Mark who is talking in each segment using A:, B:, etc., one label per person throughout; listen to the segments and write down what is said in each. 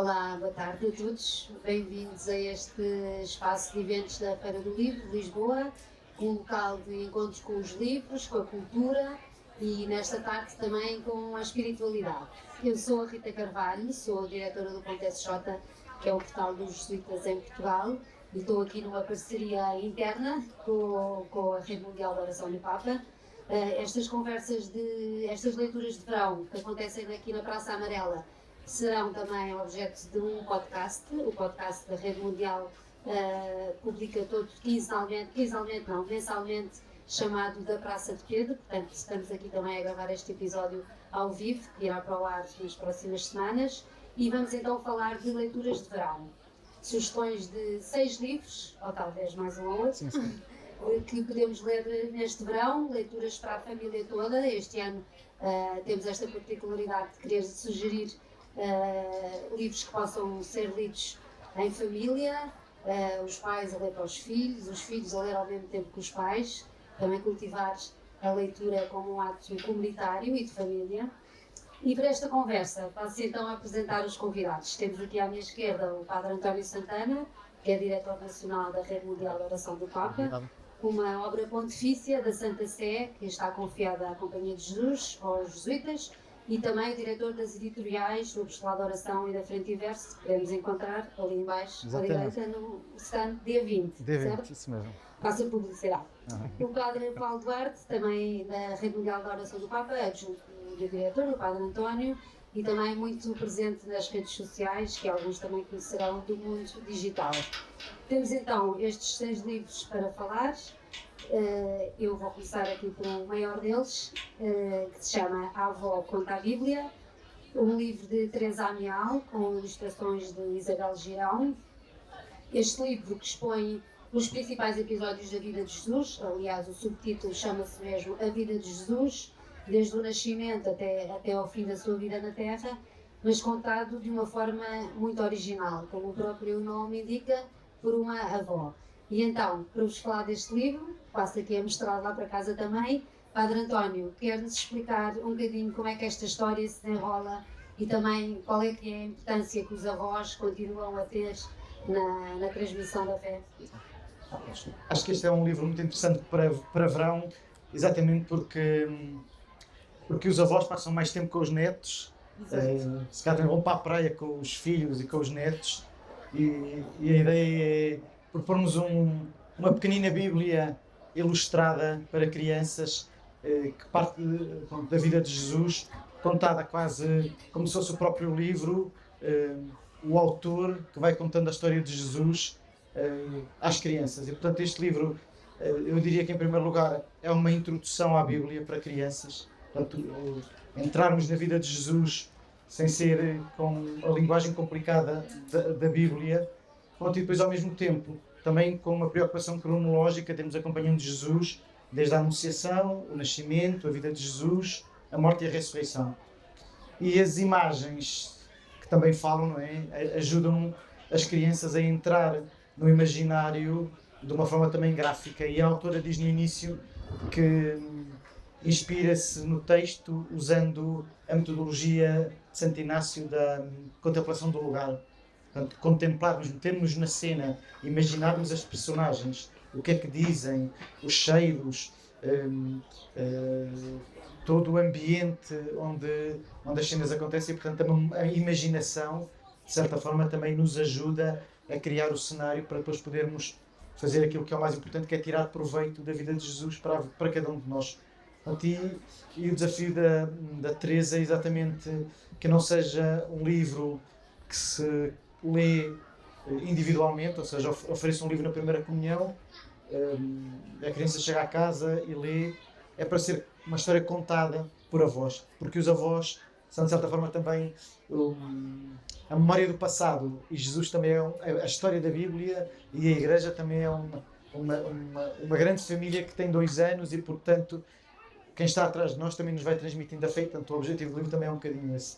A: Olá, boa tarde a todos. Bem-vindos a este espaço de eventos da Feira do Livro de Lisboa, um local de encontros com os livros, com a cultura e nesta tarde também com a espiritualidade. Eu sou a Rita Carvalho, sou a diretora do Ponto SJ, que é o portal dos jesuítas em Portugal, e estou aqui numa parceria interna com a Rede Mundial da Oração do Papa. Estas leituras de verão que acontecem aqui na Praça Amarela serão também objeto de um podcast. O podcast da Rede Mundial publica mensalmente, chamado Da Praça de Pedro. Portanto, estamos aqui também a gravar este episódio ao vivo, que irá para o ar nas próximas semanas. E vamos então falar de leituras de verão. Sugestões de 6 livros, ou talvez mais um ou outro, que podemos ler neste verão, leituras para a família toda. Este ano temos esta particularidade de querer sugerir livros que possam ser lidos em família, os pais a ler para os filhos a ler ao mesmo tempo que os pais, também cultivar a leitura como um ato comunitário e de família. E para esta conversa, passo então a apresentar os convidados. Temos aqui à minha esquerda o Padre António Santana, que é diretor nacional da Rede Mundial da Oração do Papa, uma obra pontifícia da Santa Sé, que está confiada à Companhia de Jesus, aos jesuítas, e também o diretor das editoriais do Apostolado da Oração e da Frente e Verso, que podemos encontrar ali embaixo, à direita, no stand dia 20, certo?
B: Isso mesmo.
A: Faça publicidade. O Padre Paulo Duarte, também da Rede Mundial da Oração do Papa, adjunto do diretor, o Padre António, e também muito presente nas redes sociais, que alguns também conhecerão do mundo digital. Temos então estes 6 livros para falar. Eu vou começar aqui por o maior deles, que se chama A Avó Conta a Bíblia, um livro de Teresa Amial, com ilustrações de Isabel Girão. Este livro que expõe os principais episódios da vida de Jesus, aliás o subtítulo chama-se mesmo A Vida de Jesus, desde o nascimento até ao fim da sua vida na Terra, mas contado de uma forma muito original, como o próprio nome indica, por uma avó. E então, para vos falar deste livro, passo aqui a mostrar lá para casa também, Padre António, quer-nos explicar um bocadinho como é que esta história se desenrola e também qual é que é a importância que os avós continuam a ter na transmissão da fé?
B: Acho que este é um livro muito interessante para verão, exatamente porque os avós passam mais tempo com os netos, se calhar vão para a praia com os filhos e com os netos, e a ideia é propormos uma pequenina Bíblia ilustrada para crianças, que parte da vida de Jesus, contada quase como se fosse o próprio livro, o autor que vai contando a história de Jesus às crianças. E portanto este livro, eu diria que em primeiro lugar é uma introdução à Bíblia para crianças. Portanto, entrarmos na vida de Jesus sem ser com a linguagem complicada da Bíblia, e depois ao mesmo tempo também com uma preocupação cronológica, temos acompanhando Jesus desde a Anunciação, o nascimento, a vida de Jesus, a morte e a ressurreição. E as imagens que também falam, não é? Ajudam as crianças a entrar no imaginário de uma forma também gráfica. E a autora diz no início que inspira-se no texto usando a metodologia de Santo Inácio da contemplação do lugar. Portanto, contemplarmos, metermos na cena, imaginarmos as personagens, o que é que dizem, os cheiros, todo o ambiente onde as cenas acontecem. E, portanto, a imaginação, de certa forma, também nos ajuda a criar o cenário para depois podermos fazer aquilo que é o mais importante, que é tirar proveito da vida de Jesus para cada um de nós. E o desafio da Teresa é exatamente que não seja um livro que se lê individualmente, ou seja, ofereça um livro na primeira comunhão, a criança chega à casa e lê. É para ser uma história contada por avós, porque os avós são de certa forma também a memória do passado, e Jesus também é a história da Bíblia, e a Igreja também é uma grande família que tem 2 anos, e portanto quem está atrás de nós também nos vai transmitindo a fé. Portanto o objetivo do livro também é um bocadinho esse.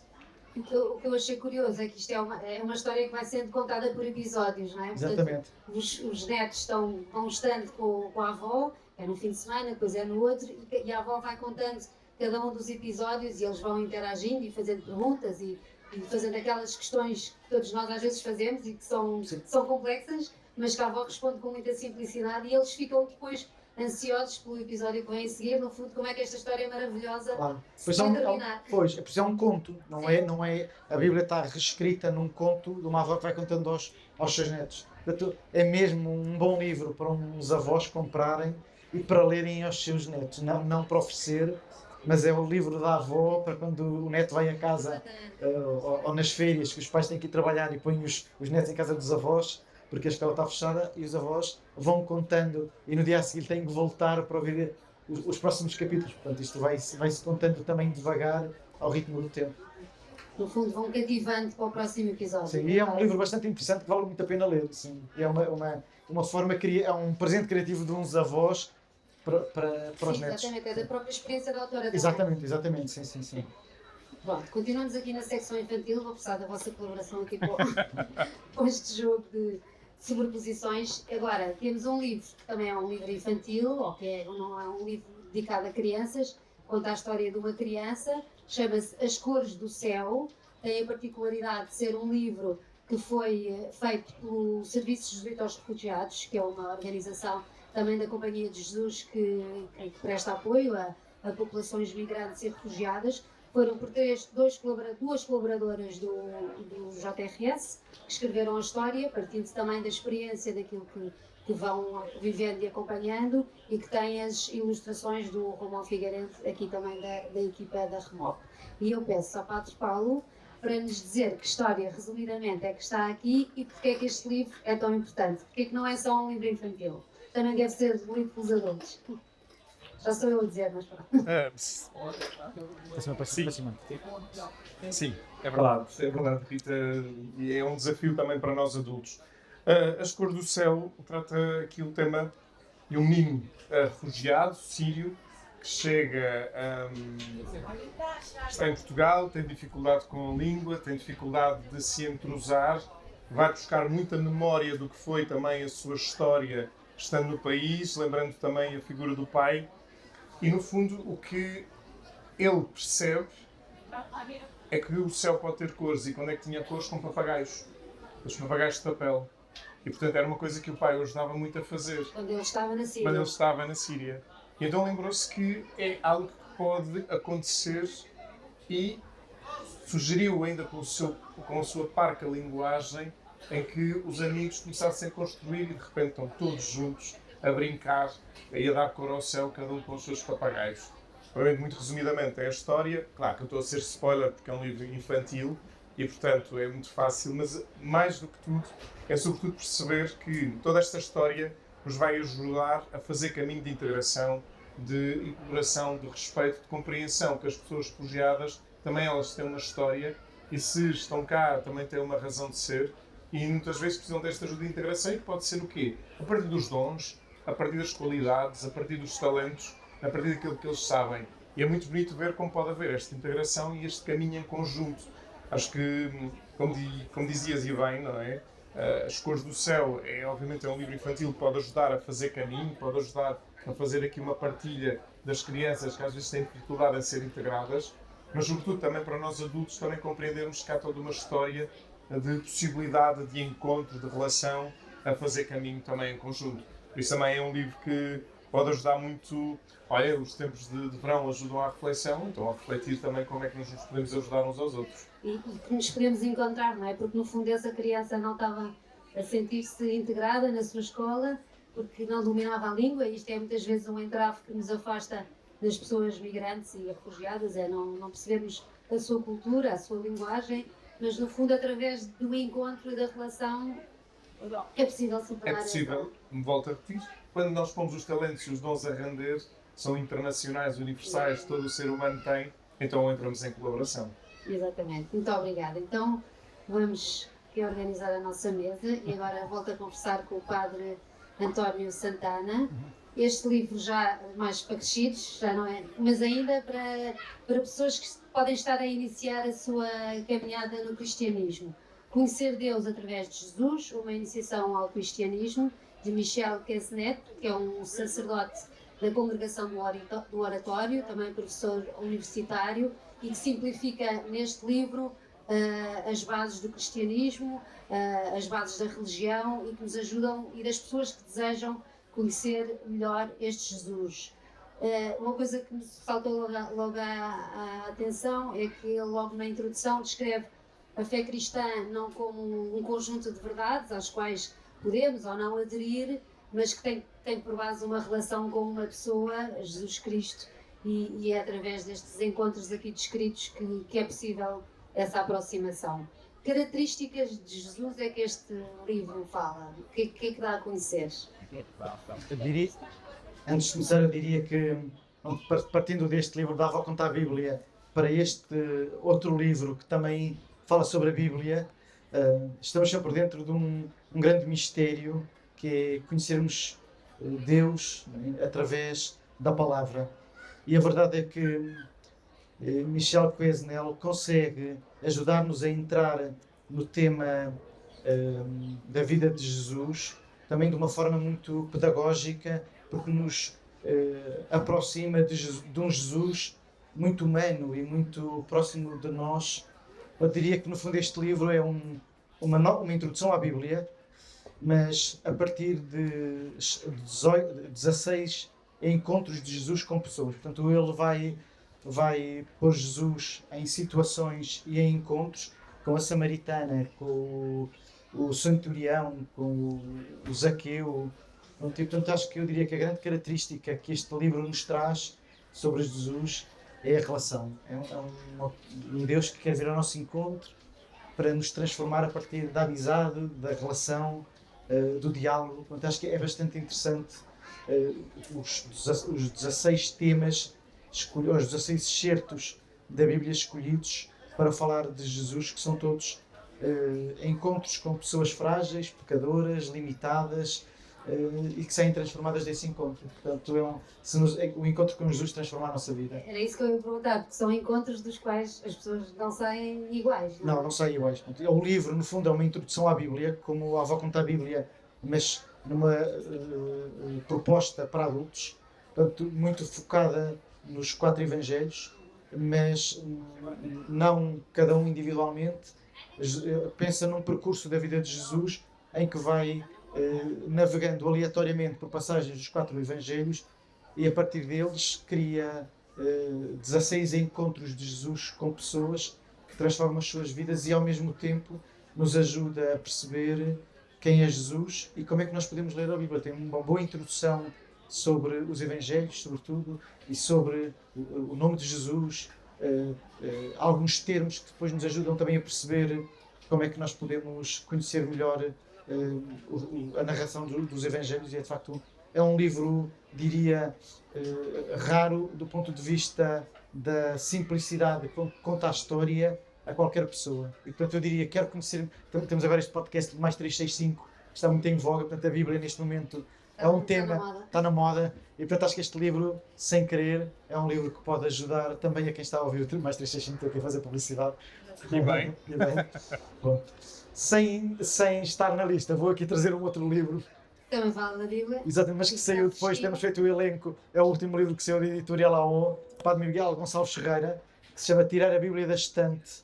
A: O que eu achei curioso é que isto é uma história que vai sendo contada por episódios, não é?
B: Exatamente.
A: Portanto, os netos vão estando com a avó, é no fim de semana, depois é no outro, e a avó vai contando cada um dos episódios e eles vão interagindo e fazendo perguntas e e fazendo aquelas questões que todos nós às vezes fazemos e que são complexas, mas que a avó responde com muita simplicidade e eles ficam depois ansiosos pelo episódio que vem a seguir, no fundo, como é que esta história maravilhosa
B: Pois
A: vai terminar.
B: Pois, é um conto, não é, a Bíblia está reescrita num conto de uma avó que vai contando aos seus netos. Portanto, é mesmo um bom livro para uns avós comprarem e para lerem aos seus netos, não para oferecer, mas é o livro da avó para quando o neto vai a casa ou nas férias, que os pais têm que ir trabalhar e põem os netos em casa dos avós, porque a escola está fechada e os avós vão contando e no dia a seguir têm que voltar para ouvir os próximos capítulos. Portanto, isto vai-se contando também devagar ao ritmo do tempo.
A: No fundo, vão cativando para o próximo episódio.
B: Sim, e é um livro bastante interessante que vale muito a pena ler. Sim. É uma forma, é um presente criativo de uns avós para os netos.
A: Exatamente, é da própria experiência da autora também.
B: Exatamente, sim.
A: Bom, continuamos aqui na secção infantil, vou precisar da vossa colaboração aqui com este jogo de sobreposições. Agora, temos um livro que também é um livro infantil, não é um livro dedicado a crianças, conta a história de uma criança, chama-se As Cores do Céu, tem a particularidade de ser um livro que foi feito pelo Serviço Jesuíta aos Refugiados, que é uma organização também da Companhia de Jesus que presta apoio a populações migrantes e refugiadas. Foram por duas colaboradoras do JRS que escreveram a história, partindo também da experiência daquilo que vão vivendo e acompanhando, e que têm as ilustrações do Romão Figueiredo, aqui também da equipa da Remop. E eu peço ao Padre Paulo para nos dizer que história, resumidamente, é que está aqui e porque é que este livro é tão importante. Porque é que não é só um livro infantil, também deve ser lido pelos adultos. Já sou eu a dizer, mas pronto.
C: Sim, é verdade, Rita, e é um desafio também para nós adultos. As Cores do Céu trata aqui o tema de um menino refugiado, sírio, que chega, está em Portugal, tem dificuldade com a língua, tem dificuldade de se entrosar, vai buscar muita memória do que foi também a sua história estando no país, lembrando também a figura do pai. E, no fundo, o que ele percebe é que o céu pode ter cores. E quando é que tinha cores? Com papagaios. Os papagaios de papel. E, portanto, era uma coisa que o pai o ajudava muito a fazer.
A: Quando ele estava na Síria.
C: E então lembrou-se que é algo que pode acontecer e sugeriu, ainda com a sua parca linguagem, em que os amigos começassem a construir e, de repente, estão todos juntos a brincar e a dar cor ao céu, cada um com os seus papagaios. Provavelmente, muito resumidamente, é a história. Claro que eu estou a ser spoiler porque é um livro infantil e, portanto, é muito fácil, mas mais do que tudo, é sobretudo perceber que toda esta história nos vai ajudar a fazer caminho de integração, de integração, de respeito, de compreensão, que as pessoas refugiadas também elas têm uma história e se estão cá também têm uma razão de ser e muitas vezes precisam desta ajuda de integração e que pode ser o quê? A partir dos dons, a partir das qualidades, a partir dos talentos, a partir daquilo que eles sabem. E é muito bonito ver como pode haver esta integração e este caminho em conjunto. Acho que, como dizias e bem, não é? As Cores do Céu obviamente é um livro infantil que pode ajudar a fazer caminho, pode ajudar a fazer aqui uma partilha das crianças que às vezes têm dificuldade em ser integradas, mas sobretudo também para nós adultos também compreendermos que há toda uma história de possibilidade de encontro, de relação, a fazer caminho também em conjunto. Por isso também é um livro que pode ajudar muito. Olha, os tempos de verão ajudam à reflexão, então a refletir também como é que nós nos podemos ajudar uns aos outros.
A: E que nos podemos encontrar, não é? Porque no fundo essa criança não estava a sentir-se integrada na sua escola, porque não dominava a língua, e isto é muitas vezes um entrave que nos afasta das pessoas migrantes e refugiadas, é não percebermos a sua cultura, a sua linguagem, mas no fundo através do encontro e da relação é possível superar.
C: É possível, me volto a repetir, quando nós pomos os talentos e os dons a render, são internacionais, universais, todo o ser humano tem, então entramos em colaboração.
A: Exatamente, muito obrigada. Então vamos reorganizar a nossa mesa e agora volto a conversar com o Padre António Santana. Este livro já mais para crescidos, já não é, mas ainda para pessoas que podem estar a iniciar a sua caminhada no cristianismo. Conhecer Deus através de Jesus, uma iniciação ao cristianismo, de Michel Quesnet, que é um sacerdote da Congregação do Oratório, também professor universitário, e que simplifica neste livro as bases do cristianismo, as bases da religião e que nos ajudam, e das pessoas que desejam conhecer melhor este Jesus. Uma coisa que me saltou logo à atenção é que ele logo na introdução descreve a fé cristã não como um conjunto de verdades às quais podemos ou não aderir, mas que tem por base uma relação com uma pessoa, Jesus Cristo, e é através destes encontros aqui descritos que é possível essa aproximação. Características de Jesus é que este livro fala? O que é que dá a conhecer?
B: Eu diria, antes de começar, eu diria que, partindo deste livro, dava a contar a Bíblia, para este outro livro que também fala sobre a Bíblia, estamos sempre dentro de um grande mistério, que é conhecermos Deus, né, através da palavra. E a verdade é que Michel Quesnel consegue ajudar-nos a entrar no tema da vida de Jesus, também de uma forma muito pedagógica, porque nos aproxima de um Jesus muito humano e muito próximo de nós. Eu diria que no fundo este livro é uma introdução à Bíblia, mas a partir de 16 encontros de Jesus com pessoas. Portanto, ele vai pôr Jesus em situações e em encontros com a samaritana, com o centurião, com o Zaqueu. Portanto, acho que eu diria que a grande característica que este livro nos traz sobre Jesus é a relação. É um Deus que quer vir ao nosso encontro para nos transformar a partir da amizade, da relação, do diálogo. Portanto, acho que é bastante interessante os 16 temas, os 16 excertos da Bíblia escolhidos para falar de Jesus, que são todos encontros com pessoas frágeis, pecadoras, limitadas, e que saem transformadas desse encontro. Portanto, o encontro com Jesus transforma a nossa vida.
A: Era isso que eu ia perguntar, porque são encontros dos quais as pessoas não saem iguais.
B: Não saem iguais. O livro, no fundo, é uma introdução à Bíblia, como a avó conta a Bíblia, mas numa proposta para adultos, portanto, muito focada nos 4 evangelhos, mas não cada um individualmente. Pensa num percurso da vida de Jesus em que vai navegando aleatoriamente por passagens dos 4 evangelhos, e a partir deles cria 16 encontros de Jesus com pessoas que transformam as suas vidas e ao mesmo tempo nos ajuda a perceber quem é Jesus e como é que nós podemos ler a Bíblia. Tem uma boa introdução sobre os evangelhos, sobretudo, e sobre o nome de Jesus, alguns termos que depois nos ajudam também a perceber como é que nós podemos conhecer melhor a narração dos evangelhos. E é de facto um livro, diria, raro do ponto de vista da simplicidade com que conta a história a qualquer pessoa. E portanto eu diria, quero conhecer, temos agora este podcast de mais 365 que está muito em voga, portanto a Bíblia neste momento é um tema, está na moda, e portanto acho que este livro, sem querer, é um livro que pode ajudar também a quem está a ouvir o mais 365, estou aqui a fazer publicidade.
C: E bem.
B: Bom, sem estar na lista, vou aqui trazer um outro livro.
A: Também fala da Bíblia.
B: Exatamente, mas que saiu depois, temos feito o elenco, é o último livro que saiu da editorial AO, Padre Miguel Gonçalves Ferreira, que se chama Tirar a Bíblia da Estante,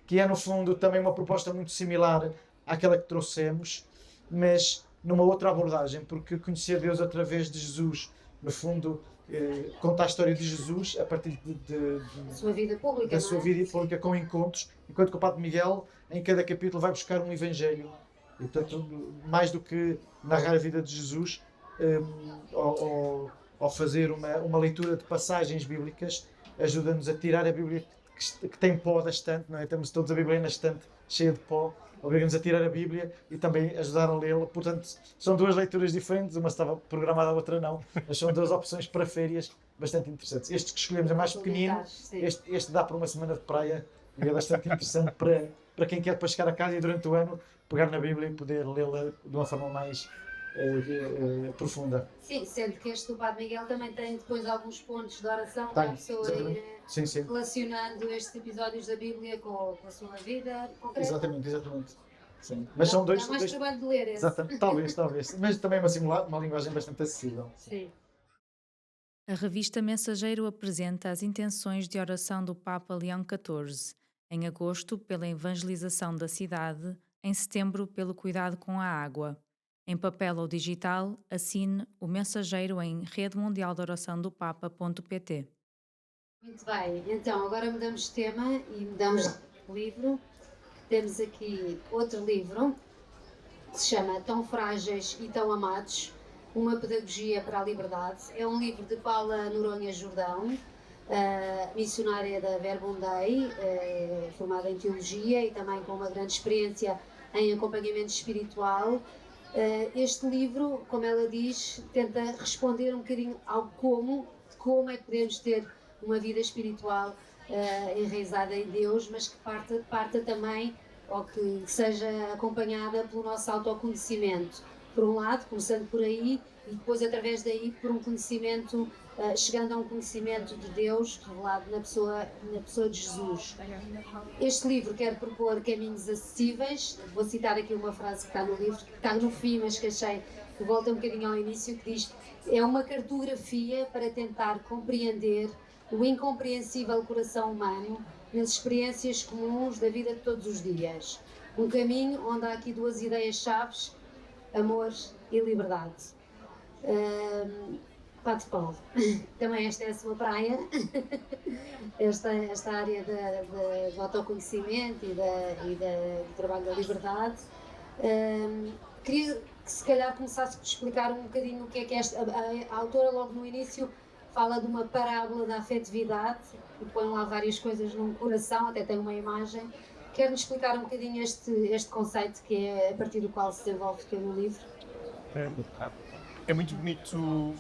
B: que é no fundo também uma proposta muito similar àquela que trouxemos, mas numa outra abordagem, porque conhecer Deus através de Jesus, no fundo, conta a história de Jesus a partir
A: da sua vida pública,
B: da sua vida pública, com encontros, enquanto que o Padre Miguel, em cada capítulo, vai buscar um evangelho. E, portanto, mais do que narrar a vida de Jesus, ao fazer uma leitura de passagens bíblicas, ajuda-nos a tirar a Bíblia que tem pó da estante, não é? Temos todos a Bíblia na estante, cheia de pó, obriga-nos a tirar a Bíblia e também ajudar a lê-la. Portanto, são duas leituras diferentes, uma estava programada, a outra não, mas são duas opções para férias bastante interessantes. Este que escolhemos é mais pequenino, este dá para uma semana de praia e é bastante interessante para quem quer depois chegar a casa e durante o ano pegar na Bíblia e poder lê-la de uma forma mais profunda.
A: Sim, sendo que este do Padre Miguel também tem depois alguns pontos de oração para a pessoa ir relacionando estes episódios da Bíblia com a sua vida concreta.
B: Exatamente. Sim. Mas são dois.
A: Dá mais trabalho de ler esse.
B: Exatamente. Talvez. Mas também uma linguagem bastante acessível.
A: Sim.
D: A revista Mensageiro apresenta as intenções de oração do Papa Leão XIV em agosto pela evangelização da cidade, em setembro pelo cuidado com a água. Em papel ou digital, assine o mensageiro em redemundialdeoraçãodopapa.pt.
A: Muito bem, então agora mudamos de tema e mudamos de livro. Temos aqui outro livro que se chama Tão Frágeis e Tão Amados, uma pedagogia para a liberdade. É um livro de Paula Noronha Jordão, missionária da Verbum Dei, formada em teologia e também com uma grande experiência em acompanhamento espiritual. Este livro, como ela diz, tenta responder um bocadinho ao como é que podemos ter uma vida espiritual enraizada em Deus, mas que parta também, ou que seja acompanhada pelo nosso autoconhecimento. Por um lado, começando por aí, e depois através daí por um conhecimento, chegando a um conhecimento de Deus revelado na pessoa de Jesus. Este livro quer propor caminhos acessíveis. Vou citar aqui uma frase que está no livro, que está no fim, mas que achei que volta um bocadinho ao início, que diz: é uma cartografia para tentar compreender o incompreensível coração humano nas experiências comuns da vida de todos os dias. Um caminho onde há aqui duas ideias-chave: amor e liberdade. Pato Paulo, também esta é a sua praia, esta área do autoconhecimento e do trabalho da liberdade. Queria que se calhar começasse por explicar um bocadinho o que é esta. A autora logo no início fala de uma parábola da afetividade e põe lá várias coisas num coração, até tem uma imagem. Quer-nos explicar um bocadinho este conceito que é a partir do qual se desenvolve no livro?
C: É muito bonito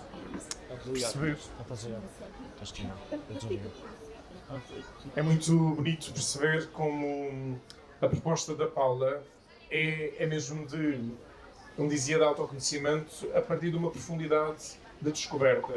C: perceber. É muito bonito perceber como a proposta da Paula é mesmo de, como dizia, de autoconhecimento a partir de uma profundidade de descoberta.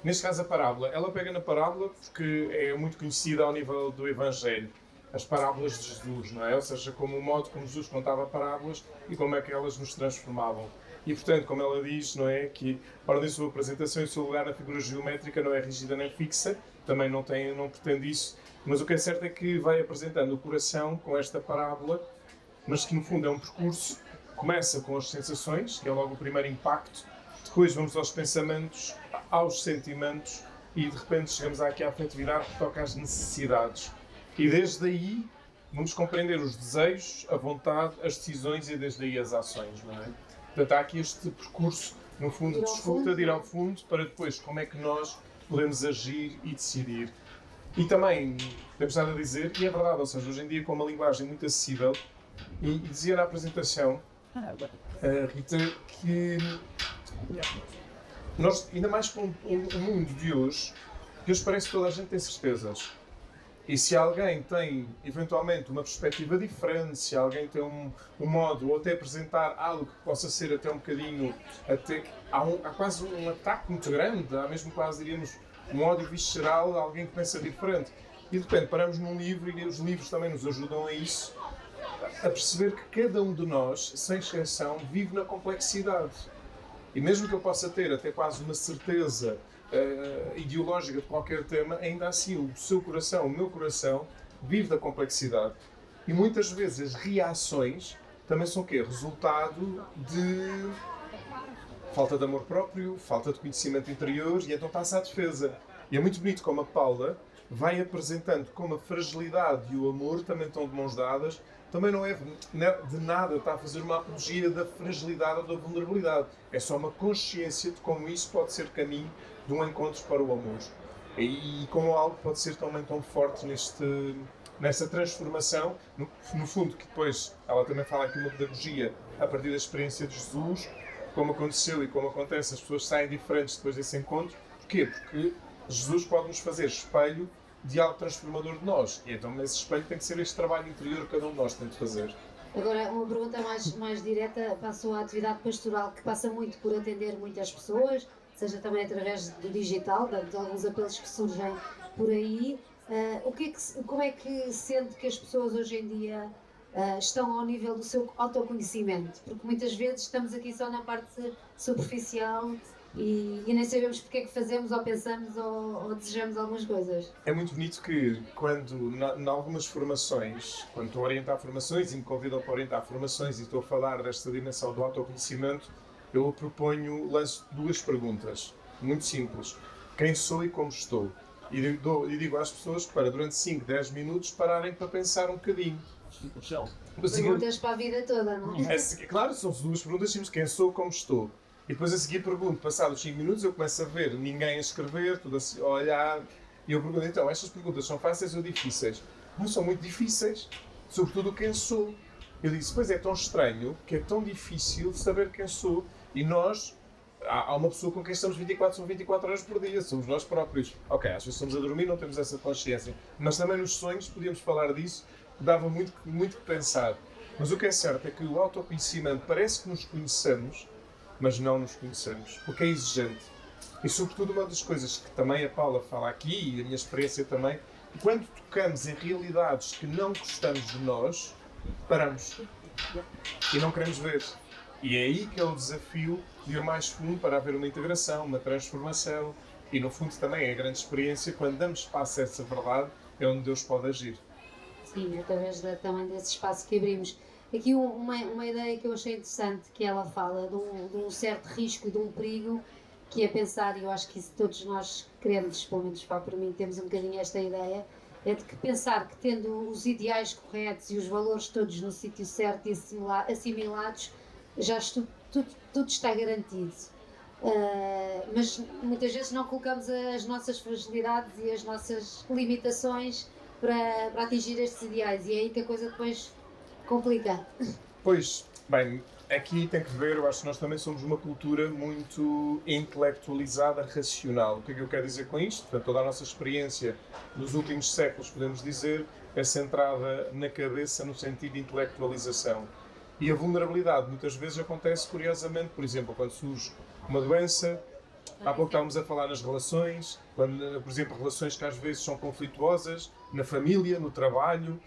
C: Neste caso, a parábola. Ela pega na parábola porque é muito conhecida ao nível do Evangelho. As parábolas de Jesus, não é? Ou seja, como o modo como Jesus contava parábolas e como é que elas nos transformavam. E, portanto, como ela diz, não é, que a ordem de sua apresentação e o seu lugar na figura geométrica não é rígida nem fixa, também não pretende isso, mas o que é certo é que vai apresentando o coração com esta parábola, mas que no fundo é um percurso, começa com as sensações, que é logo o primeiro impacto, depois vamos aos pensamentos, aos sentimentos e de repente chegamos aqui à afetividade que toca às necessidades. E desde aí vamos compreender os desejos, a vontade, as decisões e desde aí as ações, não é? Portanto, há aqui este percurso, no fundo, de escuta, de ir ao fundo, para depois como é que nós podemos agir e decidir. E também, podemos estar a dizer, e é verdade, ou seja, hoje em dia com uma linguagem muito acessível, e dizia na apresentação, Rita, que nós, ainda mais com o mundo de hoje, que hoje parece que toda a gente tem certezas. E se alguém tem, eventualmente, uma perspectiva diferente, se alguém tem um modo, ou até apresentar algo que possa ser até um bocadinho, há quase um ataque muito grande, há mesmo quase, diríamos, um ódio visceral de alguém que pensa diferente. E de repente paramos num livro, e os livros também nos ajudam a isso, a perceber que cada um de nós, sem exceção, vive na complexidade. E mesmo que eu possa ter até quase uma certeza ideológica de qualquer tema, ainda assim o seu coração, o meu coração, vive da complexidade. E muitas vezes as reações também são o quê? Resultado de falta de amor próprio, falta de conhecimento interior, e então está-se à defesa. E é muito bonito como a Paula vai apresentando como a fragilidade e o amor também estão de mãos dadas. Também não é de nada está a fazer uma apologia da fragilidade ou da vulnerabilidade. É só uma consciência de como isso pode ser caminho de um encontro para o amor. E como algo pode ser também tão forte nessa transformação, no fundo, que depois ela também fala aqui uma pedagogia a partir da experiência de Jesus, como aconteceu e como acontece, as pessoas saem diferentes depois desse encontro. Porquê? Porque Jesus pode nos fazer espelho de algo transformador de nós. E então esse espelho tem que ser este trabalho interior que cada um de nós tem de fazer.
A: Agora, uma pergunta mais direta para a sua atividade pastoral, que passa muito por atender muitas pessoas, seja também através do digital, de alguns apelos que surgem por aí. Como é que sente que as pessoas hoje em dia estão ao nível do seu autoconhecimento? Porque muitas vezes estamos aqui só na parte superficial e nem sabemos porque é que fazemos ou pensamos ou desejamos algumas coisas.
C: É muito bonito que quando, em algumas formações, quando estou a orientar formações e me convidam para orientar formações e estou a falar desta dimensão do autoconhecimento, eu lanço 2 perguntas, muito simples. Quem sou e como estou? E digo às pessoas para durante 5, 10 minutos pararem para pensar um bocadinho.
A: Perguntas para a vida toda, não é?
C: Claro, são 2 perguntas simples. Quem sou, como estou? E depois a seguir pergunto, passados 5 minutos, eu começo a ver ninguém a escrever, tudo a olhar, e eu pergunto, então, estas perguntas são fáceis ou difíceis? Não são muito difíceis, sobretudo quem sou. Eu disse, pois é tão estranho, que é tão difícil saber quem sou, e nós, há uma pessoa com quem estamos 24 horas por dia, somos nós próprios. Ok, às vezes estamos a dormir, não temos essa consciência, mas também nos sonhos podíamos falar disso, dava muito que pensar. Mas o que é certo é que o autoconhecimento parece que nos conhecemos, mas não nos conhecemos, porque é exigente. E sobretudo uma das coisas que também a Paula fala aqui, e a minha experiência também, quando tocamos em realidades que não gostamos de nós, paramos. E não queremos ver. E é aí que é o desafio de ir mais fundo para haver uma integração, uma transformação. E no fundo também é a grande experiência, quando damos espaço a essa verdade, é onde Deus pode agir.
A: Sim, através também desse espaço que abrimos. Aqui uma ideia que eu achei interessante, que ela fala de um certo risco, de um perigo, que é pensar, e eu acho que isso todos nós crentes, pelo menos para mim, temos um bocadinho esta ideia, é de que pensar que tendo os ideais corretos e os valores todos no sítio certo e assimilados, já tudo está garantido. Mas muitas vezes não colocamos as nossas fragilidades e as nossas limitações para atingir estes ideais, e é aí que a coisa depois complica.
C: Pois, bem, aqui tem que ver, eu acho que nós também somos uma cultura muito intelectualizada, racional. O que é que eu quero dizer com isto? Portanto, toda a nossa experiência nos últimos séculos, podemos dizer, é centrada na cabeça no sentido de intelectualização. E a vulnerabilidade muitas vezes acontece curiosamente, por exemplo, quando surge uma doença. Há pouco estávamos a falar nas relações, quando, por exemplo, relações que às vezes são conflituosas, na família, no trabalho,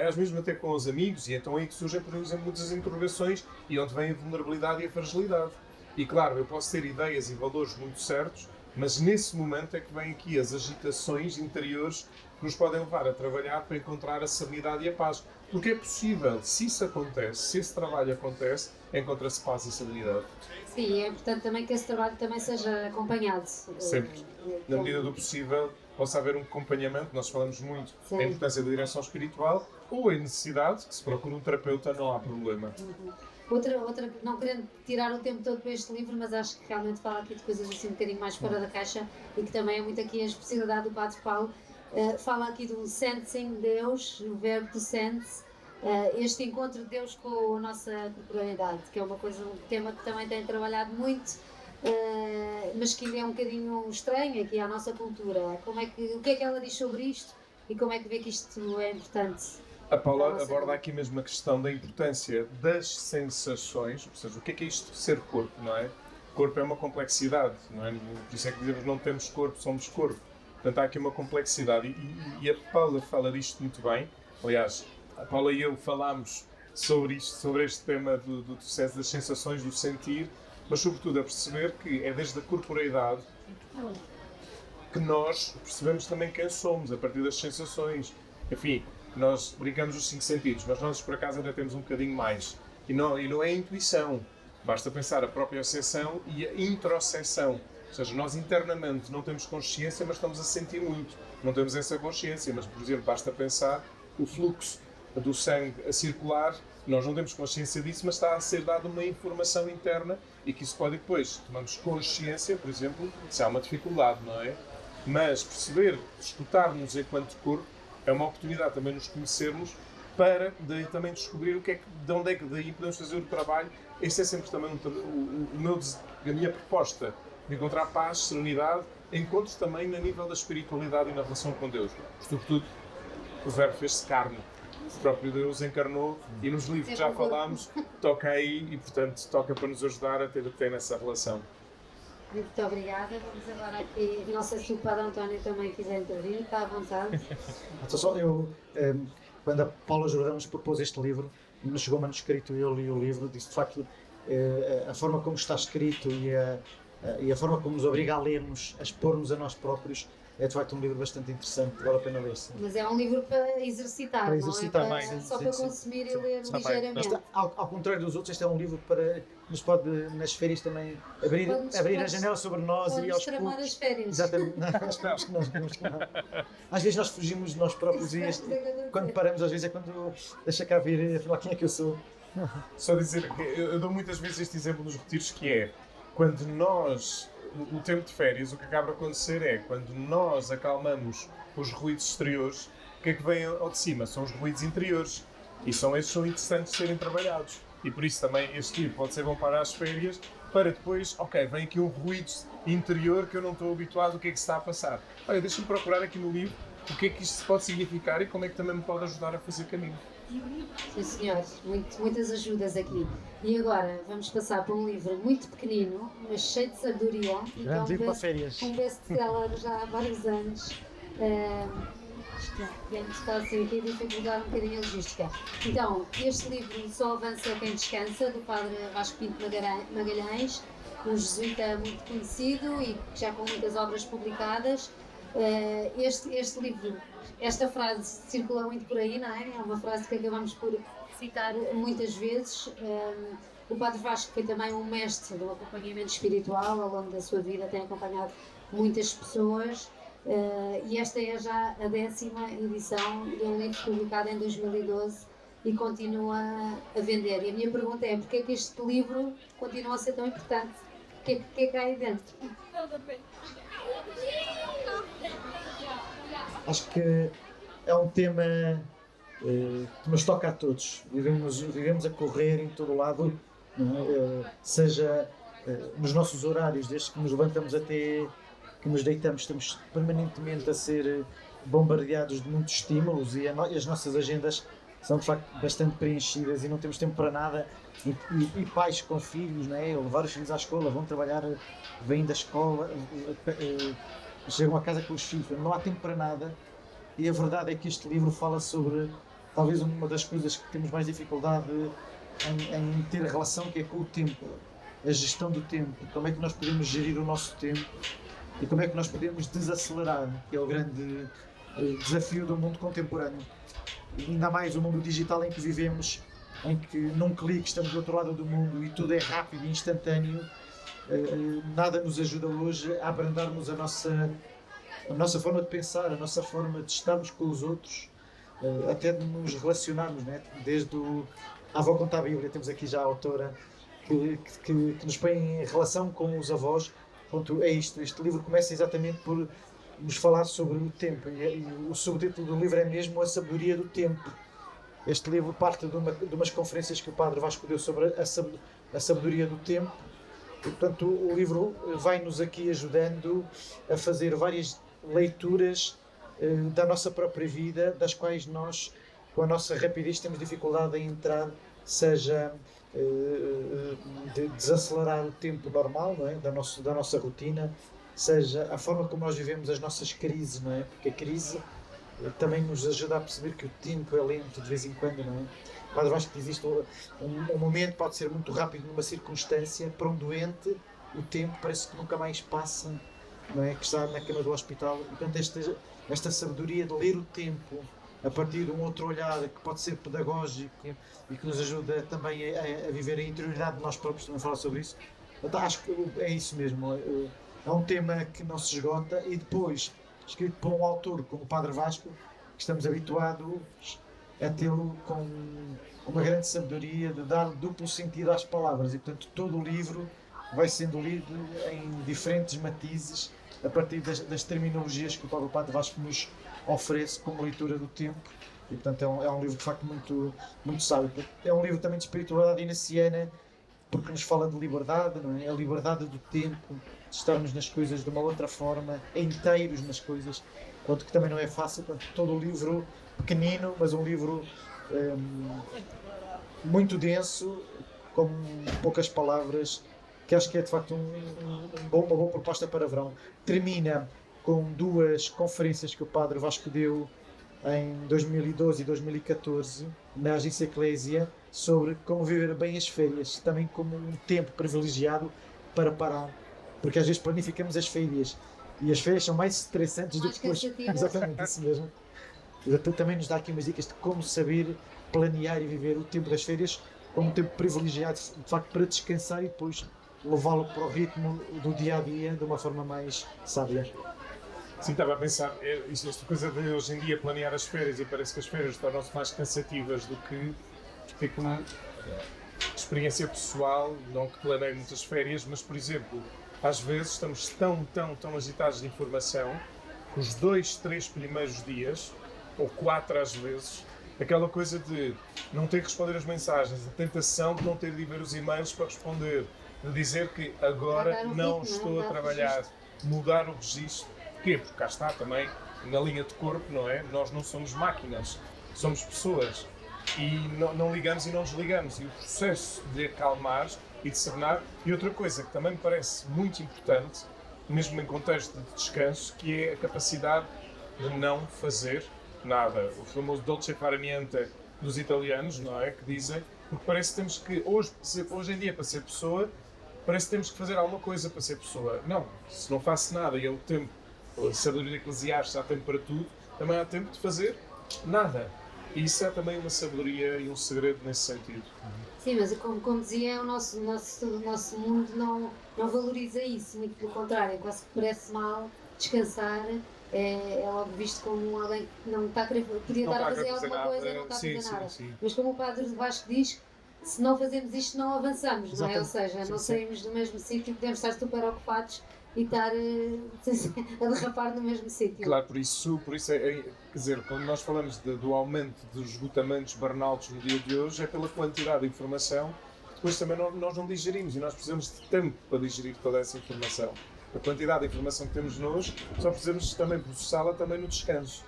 C: às vezes até com os amigos, e então aí que surgem, por exemplo, muitas interrogações e onde vem a vulnerabilidade e a fragilidade. E claro, eu posso ter ideias e valores muito certos, mas nesse momento é que vêm aqui as agitações interiores que nos podem levar a trabalhar para encontrar a serenidade e a paz. Porque é possível, se isso acontece, se esse trabalho acontece, encontra-se paz e serenidade.
A: Sim, é importante também que esse trabalho também seja acompanhado.
C: Sempre. Na medida do possível, possa haver um acompanhamento. Nós falamos muito da importância da direção espiritual ou a necessidade, que se procura um terapeuta, não há problema.
A: Outra, não querendo tirar o tempo todo para este livro, mas acho que realmente fala aqui de coisas assim um bocadinho mais fora da caixa e que também é muito aqui a especialidade do Padre Paulo. Fala aqui do sensing Deus, o verbo to sense, este encontro de Deus com a nossa corporalidade, que é um tema que também tem trabalhado muito, mas que ainda é um bocadinho estranho aqui à nossa cultura. O que é que ela diz sobre isto e como é que vê que isto é importante?
C: A Paula aborda aqui mesmo a questão da importância das sensações, ou seja, o que é isto de ser corpo, não é? Corpo é uma complexidade, não é? Por isso é que dizemos não temos corpo, somos corpo. Portanto, há aqui uma complexidade e a Paula fala disto muito bem. Aliás, a Paula e eu falámos sobre isto, sobre este tema do processo das sensações, do sentir, mas sobretudo a perceber que é desde a corporeidade que nós percebemos também quem somos, a partir das sensações. Enfim, nós brincamos os 5 sentidos, mas nós por acaso ainda temos um bocadinho mais. E não é a intuição, basta pensar a própria percepção e a introspecção. Ou seja, nós internamente não temos consciência, mas estamos a sentir muito. Não temos essa consciência, mas, por exemplo, basta pensar o fluxo do sangue a circular, nós não temos consciência disso, mas está a ser dada uma informação interna e que isso pode depois, tomamos consciência, por exemplo, se há uma dificuldade, não é? Mas perceber, escutar-nos enquanto corpo, é uma oportunidade também nos conhecermos para daí também descobrir de onde é que daí podemos fazer o trabalho. Este é sempre também a minha proposta, de encontrar paz, serenidade, encontros também no nível da espiritualidade e na relação com Deus. Sobretudo, o Verbo fez-se carne. O próprio Deus encarnou e nos livros que já falámos, toca aí e, portanto, toca para nos ajudar a ter nessa relação.
A: Muito obrigada. Vamos agora aqui, não sei se o Padre António também quiser intervir, está à vontade.
B: Quando a Paula Jordão nos propôs este livro, chegou o manuscrito e eu li o livro, disse de facto a forma como está escrito e a forma como nos obriga a lermos, a expor-nos a nós próprios, é de facto um livro bastante interessante, vale a pena ler. Sim.
A: Mas é um livro para exercitar,
B: Para exercitar,
A: não é?
B: sim,
A: Só
B: sim,
A: para
B: sim,
A: consumir
B: sim,
A: e ler
C: sim.
A: ligeiramente.
B: Ao contrário dos outros, este é um livro para nos pode, nas férias também, abrir a janela sobre nós e aos
A: tramar
B: poucos.
A: as férias.
B: Exatamente, não, esperamos que não, esperamos que não. Às vezes nós fugimos de nós próprios e quando paramos, às vezes é quando deixa cá vir, afinal, quem é que eu sou?
C: Só dizer que eu dou muitas vezes este exemplo nos retiros, que é quando nós, no tempo de férias, o que acaba a acontecer é quando nós acalmamos os ruídos exteriores, o que é que vem ao de cima? São os ruídos interiores. E são esses que são interessantes de serem trabalhados. E por isso também este livro pode ser bom para as férias, para depois, ok, vem aqui um ruído interior que eu não estou habituado, o que é que se está a passar? Olha, deixa-me procurar aqui no livro o que é que isto pode significar e como é que também me pode ajudar a fazer caminho.
A: Sim, senhores, muitas ajudas aqui. E agora vamos passar para um livro muito pequenino, mas cheio de sabedoria.
B: Grande livro para férias.
A: Um best-seller já há vários anos. Está assim aqui a dificultar um bocadinho a logística. Então, este livro Só Avança Quem Descansa, do padre Vasco Pinto Magalhães, um jesuíta muito conhecido e já com muitas obras publicadas. Este livro, esta frase circula muito por aí, não é? É uma frase que acabamos por citar muitas vezes. O padre Vasco foi também um mestre do acompanhamento espiritual, ao longo da sua vida tem acompanhado muitas pessoas. E esta é já a 10ª edição de um livro publicado em 2012 e continua a vender. E a minha pergunta é: porquê é que este livro continua a ser tão importante? O que é que há aí dentro?
B: Acho que é um tema que nos toca a todos. Vivemos a correr em todo o lado, não é? Seja nos nossos horários, desde que nos levantamos até que nos deitamos, estamos permanentemente a ser bombardeados de muitos estímulos e as nossas agendas são de facto bastante preenchidas e não temos tempo para nada. E pais com filhos, não é? Levar os filhos à escola, vão trabalhar, vêm da escola, chegam a casa com os filhos, não há tempo para nada. E a verdade é que este livro fala sobre talvez uma das coisas que temos mais dificuldade em ter relação, que é com o tempo, a gestão do tempo, como é que nós podemos gerir o nosso tempo e como é que nós podemos desacelerar, que é o grande desafio do mundo contemporâneo. E ainda mais o mundo digital em que vivemos, em que num clique estamos do outro lado do mundo e tudo é rápido e instantâneo. Nada nos ajuda hoje a abrandarmos a nossa forma de pensar, a nossa forma de estarmos com os outros, até de nos relacionarmos, né? Desde a avó conta a Bíblia, temos aqui já a autora que nos põe em relação com os avós. Pronto, é isto, este livro começa exatamente por nos falar sobre o tempo e o subtítulo do livro é mesmo A Sabedoria do Tempo. Este livro parte de umas conferências que o padre Vasco deu sobre a sabedoria do tempo e, portanto, o livro vai-nos aqui ajudando a fazer várias leituras da nossa própria vida, das quais nós, com a nossa rapidez, temos dificuldade em entrar, seja de desacelerar o tempo normal, não é? da nossa rotina, seja a forma como nós vivemos as nossas crises, não é? Porque a crise também nos ajuda a perceber que o tempo é lento de vez em quando, não é? O padre Vasco diz isto, um momento pode ser muito rápido numa circunstância, para um doente o tempo parece que nunca mais passa, não é? Que está na cama do hospital. E, portanto, esta sabedoria de ler o tempo a partir de um outro olhar que pode ser pedagógico e que nos ajuda também a viver a interioridade de nós próprios, também falar sobre isso. Então, acho que é isso mesmo, é um tema que não se esgota e depois, escrito por um autor como o Padre Vasco, que estamos habituados a tê-lo com uma grande sabedoria de dar duplo sentido às palavras e, portanto, todo o livro vai sendo lido em diferentes matizes a partir das terminologias que o próprio Padre Vasco nos oferece como leitura do tempo e, portanto, é um livro de facto muito, muito sábio. É um livro também de espiritualidade inaciana porque nos fala de liberdade, não é? A liberdade do tempo, de estarmos nas coisas de uma outra forma, inteiros nas coisas, quanto que também não é fácil. Portanto, todo o livro pequenino, mas um livro muito denso, com poucas palavras, que acho que é de facto uma boa proposta para verão. Termina com 2 conferências que o Padre Vasco deu em 2012 e 2014 na Agência Eclésia sobre como viver bem as férias, também como um tempo privilegiado para parar porque às vezes planificamos as férias e as férias são mais estressantes do
A: Mais
B: que depois.
A: cansativas.
B: Exatamente, isso mesmo. Portanto, também nos dá aqui umas dicas de como saber planear e viver o tempo das férias como um tempo privilegiado, de facto, para descansar e depois levá-lo para o ritmo do dia a dia de uma forma mais sábia.
C: Sim, estava a pensar, esta coisa de hoje em dia planear as férias, e parece que as férias tornam-se mais cansativas do que fico uma experiência pessoal, não que planeie muitas férias, mas, por exemplo, às vezes estamos tão agitados de informação que os 2, 3 primeiros dias, ou 4 às vezes, aquela coisa de não ter que responder as mensagens, a tentação de não ter de ir ver os e-mails para responder, de dizer que agora não estou a trabalhar, mudar o registro. Porquê? Porque cá está também, na linha de corpo, não é? Nós não somos máquinas, somos pessoas. E não ligamos e não desligamos. E o processo de acalmar e de serenar. E outra coisa que também me parece muito importante, mesmo em contexto de descanso, que é a capacidade de não fazer nada. O famoso dolce far niente dos italianos, não é? Que dizem, porque parece que temos que, hoje em dia, para ser pessoa, parece que temos que fazer alguma coisa para ser pessoa. Não, se não faço nada e é o tempo, a sabedoria eclesiástica, há tempo para tudo, também há tempo de fazer nada. E isso é também uma sabedoria e um segredo nesse sentido.
A: Sim, mas como dizia, o nosso mundo não valoriza isso, muito pelo contrário, quase que parece mal descansar, é logo visto como alguém que não está a querer, podia estar a fazer alguma coisa e não está a fazer nada.
C: Sim.
A: Mas como o Padre Vasco diz, se não fazemos isto não avançamos, não é? Ou seja, não saímos do mesmo sítio, podemos estar super ocupados e estar a derrapar no mesmo sítio.
C: Claro, por isso quer dizer, quando nós falamos do aumento dos esgotamentos burnouts no dia de hoje, é pela quantidade de informação que depois também nós não digerimos e nós precisamos de tempo para digerir toda essa informação. A quantidade de informação que temos hoje, só precisamos também processá-la também no descanso.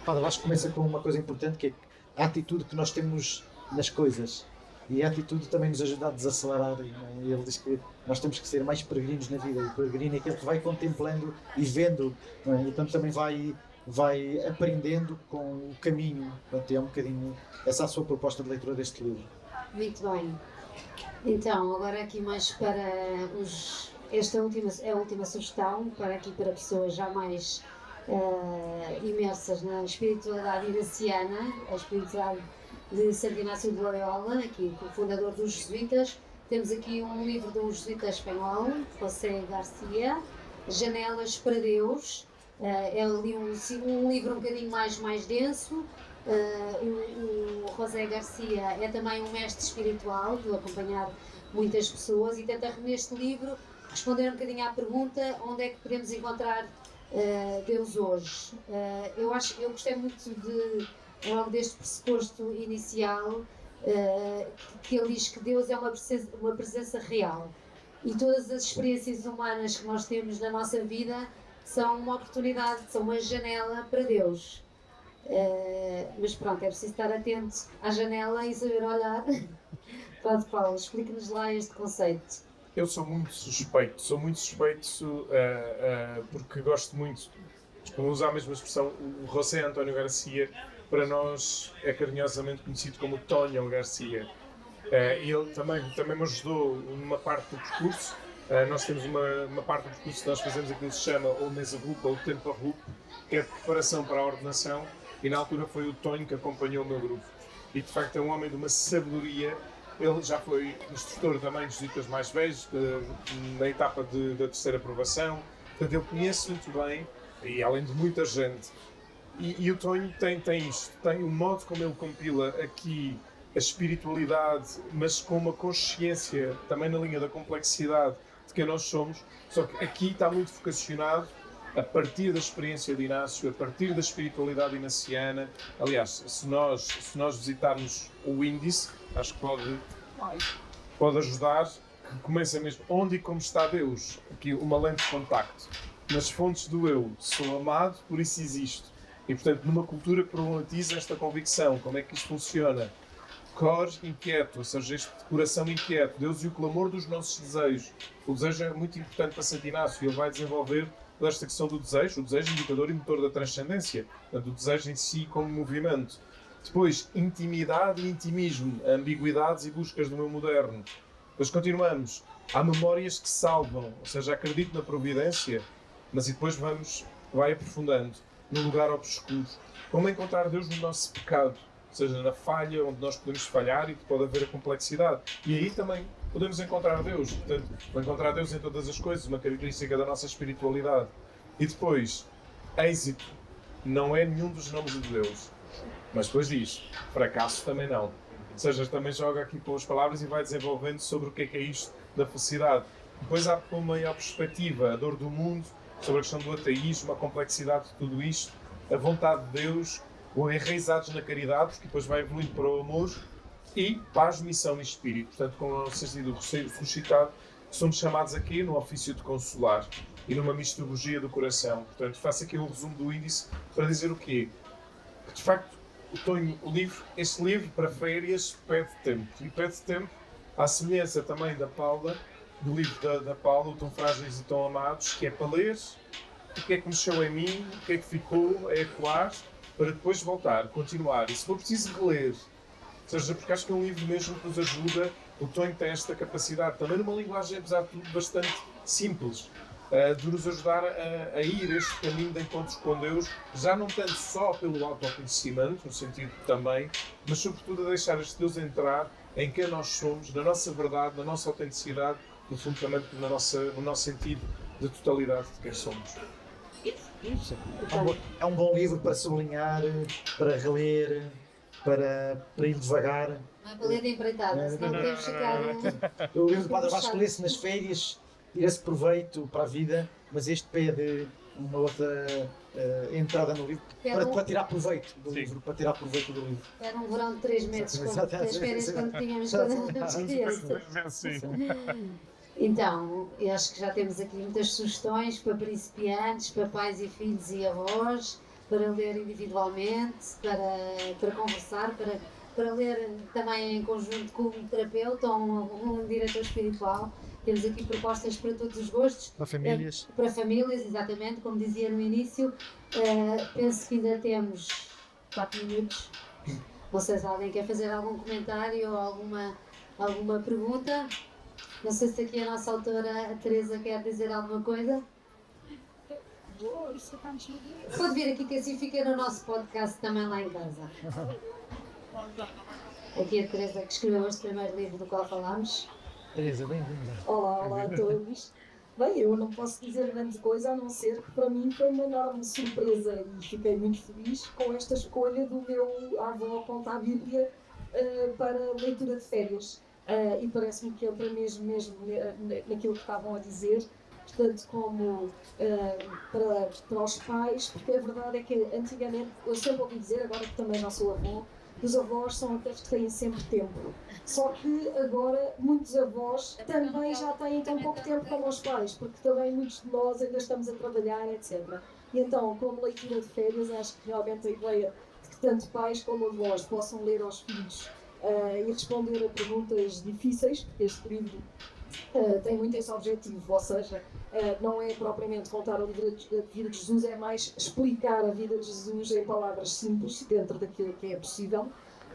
B: Padre, acho que começa com uma coisa importante, que é a atitude que nós temos nas coisas. E a atitude também nos ajuda a desacelerar. Não é? Ele diz que nós temos que ser mais peregrinos na vida. O peregrino é aquele que vai contemplando e vendo, não é? E portanto também vai aprendendo com o caminho. Portanto, é um bocadinho essa a sua proposta de leitura deste livro.
A: Muito bem. Então, agora aqui mais para esta é a última sugestão, para pessoas já mais imersas na espiritualidade iraciana, a espiritualidade de Santo Inácio de Loyola, aqui o fundador dos Jesuítas. Temos aqui um livro de um jesuíta espanhol, José Garcia, Janelas para Deus. É ali um livro um bocadinho mais denso. O José Garcia é também um mestre espiritual, de acompanhar muitas pessoas, e tenta neste livro responder um bocadinho à pergunta: onde é que podemos encontrar Deus hoje? Eu gostei muito logo deste pressuposto inicial, que ele diz que Deus é uma presença real, e todas as experiências humanas que nós temos na nossa vida são uma oportunidade, são uma janela para Deus. Mas pronto, é preciso estar atento à janela e saber olhar. Padre Paulo, explique-nos lá este conceito.
C: Eu sou muito suspeito porque gosto muito, para usar a mesma expressão, o José António Garcia, para nós é carinhosamente conhecido como Tonho Garcia. Ele também me ajudou numa parte do percurso. Nós temos uma parte do percurso que nós fazemos, aquilo que se chama ou mesa grupo ou tempo a grupo, que é a preparação para a ordenação, e na altura foi o Tonho que acompanhou o meu grupo. E de facto é um homem de uma sabedoria. Ele já foi instrutor também dos jesuítas mais velhos, na etapa da terceira aprovação. Portanto, ele conhece muito bem, e além de muita gente. E o Tonho tem isto, tem o modo como ele compila aqui a espiritualidade, mas com uma consciência também na linha da complexidade de quem nós somos, só que aqui está muito focacionado a partir da experiência de Inácio, a partir da espiritualidade inaciana. Aliás, se nós visitarmos o índice, acho que pode ajudar, que começa mesmo onde e como está Deus, aqui uma lente de contacto. Nas fontes do eu, sou amado, por isso existo. E portanto, numa cultura que problematiza esta convicção, como é que isto funciona? Cor inquieto, ou seja, este coração inquieto, Deus e o clamor dos nossos desejos. O desejo é muito importante para Santo Inácio, ele vai desenvolver toda esta questão do desejo, o desejo indicador e motor da transcendência, portanto, o desejo em si como movimento. Depois, intimidade e intimismo, ambiguidades e buscas do meu moderno. Depois continuamos. Há memórias que salvam, ou seja, acredito na providência, mas e depois vai aprofundando no lugar obscuro. Como encontrar Deus no nosso pecado, ou seja, na falha onde nós podemos falhar e que pode haver a complexidade. E aí também podemos encontrar Deus. Portanto, encontrar Deus em todas as coisas, uma característica da nossa espiritualidade. E depois, êxito não é nenhum dos nomes de Deus. Mas depois diz, fracasso também não. Ou seja, também joga aqui com as palavras e vai desenvolvendo sobre o que é isto da felicidade. Depois há uma maior perspectiva, a dor do mundo, sobre a questão do ateísmo, a complexidade de tudo isto, a vontade de Deus, o enraizados na caridade, que depois vai evoluindo para o amor, e paz, missão e espírito. Portanto, com o sentido ressuscitado, somos chamados aqui no ofício de consolar e numa mistologia do coração. Portanto, faço aqui um resumo do índice para dizer o quê? Que, de facto, este livro para férias pede tempo. E pede tempo à semelhança também da Paula, do livro da Paula, o Tão Frágeis e Tão Amados, que é para ler o que é que mexeu em mim, o que é que ficou a ecoar, para depois voltar, continuar. E se for preciso reler, ou seja, porque acho que é um livro mesmo que nos ajuda, o Tonho tem esta capacidade, também numa linguagem, apesar de tudo, bastante simples, de nos ajudar a ir este caminho de encontros com Deus, já não tanto só pelo autoconhecimento, no sentido também, mas sobretudo a deixar este Deus entrar em quem nós somos, na nossa verdade, na nossa autenticidade, no fundo também no nosso sentido de totalidade de quem somos.
B: É um bom livro para sublinhar, para reler, para ir devagar.
A: Não é para ler de empreitada, senão podemos ficar.
B: O livro do Padre Vasco lê-se nas férias, tira-se proveito para a vida, mas este pede uma outra entrada no livro para tirar proveito do livro. Para tirar proveito do livro.
A: Era um verão de 3 meses, como as férias quando tínhamos quando éramos crianças. Então, eu acho que já temos aqui muitas sugestões para principiantes, para pais e filhos e avós, para ler individualmente, para conversar, para ler também em conjunto com um terapeuta ou um diretor espiritual. Temos aqui propostas para todos os gostos.
B: Para famílias.
A: Para famílias, exatamente, como dizia no início. Penso que ainda temos 4 minutos. Não sei se alguém quer fazer algum comentário ou alguma pergunta. Não sei se aqui a nossa autora, a Teresa, quer dizer alguma coisa. Pode vir aqui que assim fica no nosso podcast também lá em casa. Aqui a Teresa que escreveu este primeiro livro do qual falámos.
B: Teresa, bem-vinda.
E: Olá a todos. Bem, eu não posso dizer grande coisa a não ser que para mim foi uma enorme surpresa e fiquei muito feliz com esta escolha do meu avô contar a Bíblia para leitura de férias. E parece-me que entra mesmo naquilo que estavam a dizer, tanto como para os pais, porque a verdade é que antigamente, eu sempre ouvi dizer, agora que também já sou avô, que os avós são aqueles que têm sempre tempo. Só que agora muitos avós também já têm tão pouco tempo como os pais, porque também muitos de nós ainda estamos a trabalhar, etc. E então, como leitura de férias, acho que realmente a ideia de que tanto pais como avós possam ler aos filhos e responder a perguntas difíceis, porque este livro tem muito esse objetivo, ou seja, não é propriamente contar a vida de Jesus, é mais explicar a vida de Jesus em palavras simples, dentro daquilo que é possível,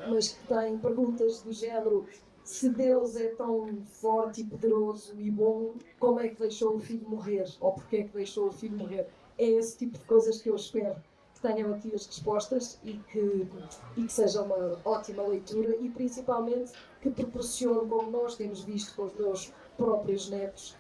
E: mas que tem perguntas do género: se Deus é tão forte e poderoso e bom, como é que deixou o filho morrer? Ou porquê é que deixou o filho morrer? É esse tipo de coisas que eu espero que tenham aqui as respostas e que seja uma ótima leitura e principalmente que proporcione, como nós temos visto com os meus próprios netos,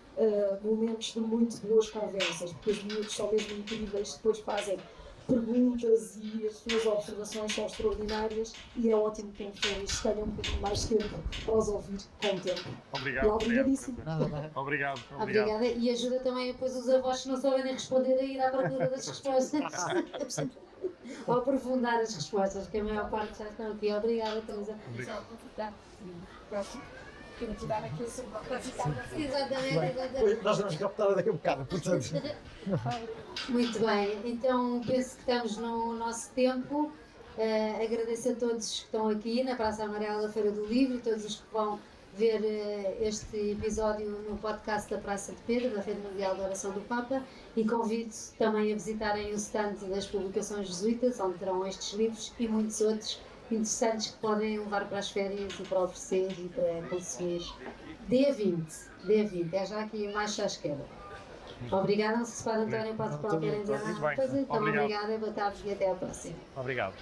E: momentos de muito boas conversas, porque os miúdos são mesmo incríveis, depois fazem perguntas e as suas observações são extraordinárias e é ótimo que eles tenham um bocadinho mais tempo para os ouvir com o tempo.
C: Obrigado.
E: Obrigadíssimo.
C: Obrigado.
A: Obrigada. E ajuda também depois os avós que não souberem responder a ir à procura das respostas. Ou aprofundar as respostas, que a maior parte já estão aqui. Obrigada, Teresa. Exatamente.
B: Nós vamos captar daqui a bocado, portanto.
A: Muito bem, então penso que estamos no nosso tempo. Agradeço a todos que estão aqui na Praça Amarela da Feira do Livro, todos os que vão ver este episódio no podcast da Praça de Pedro, da Rede Mundial da Oração do Papa, e convido também a visitarem o stand das publicações jesuítas, onde terão estes livros e muitos outros interessantes que podem levar para as férias e para oferecer e para consumir. D20, é já aqui mais à esquerda. Obrigada, não sei se para António pode qualquer dizer
F: Muito
A: nada.
F: bem.
A: Pois então,
F: Obrigado.
A: obrigada, boa tarde e até à próxima.
F: Obrigado.